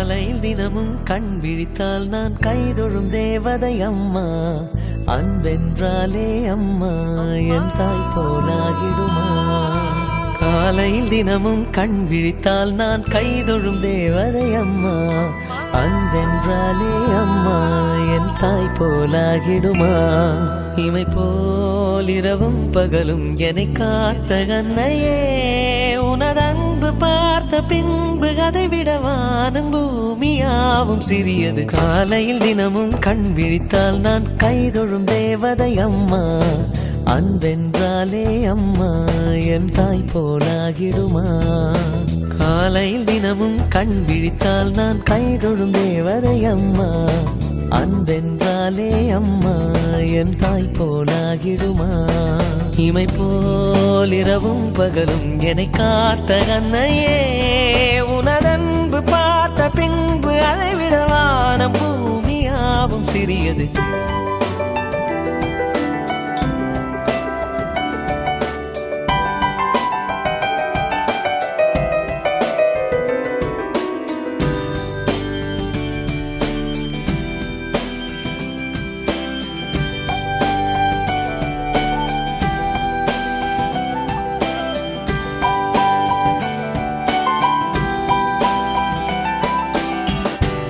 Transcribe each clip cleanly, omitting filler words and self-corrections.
காலையில் தினமும் கண் விழித்தால் நான் கைதொழும் தேவதை அம்மா. அன்பென்றாலே அம்மா என் தாய் போலாகிடுமா. காலையில் தினமும் கண் விழித்தால் நான் கைதொழும் தேவதை அம்மா. அன்பென்றாலே அம்மா என் தாய் போலாகிடுமா. இமை போல் இரவும் பகலும் என்னை காத்த கண்ணையே, உனதன்பு பார்த்த பின்பு அதை விட வானம் பூமியாவும் சிறியது. காலையில் தினமும் கண் விழித்தால் நான் கைதொழும் தேவதை அம்மா. அன்பென்றாலே அம்மா என் தாய் போலாகிடுமா. காலையில் தினமும் கண் விழித்தால் நான் கைதொழும் தேவதை அம்மா. அன்பென்றாலே அம்மா என் தாய் போலாகிடுமா. இமை போல் இரவும் பகலும் என்னை காத்த கண்ணையே, உனதன்பு பார்த்த பின்பு அதை விட வானம் பூமியாவும் சிறியது.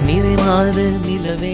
நிறைமாத நிலவே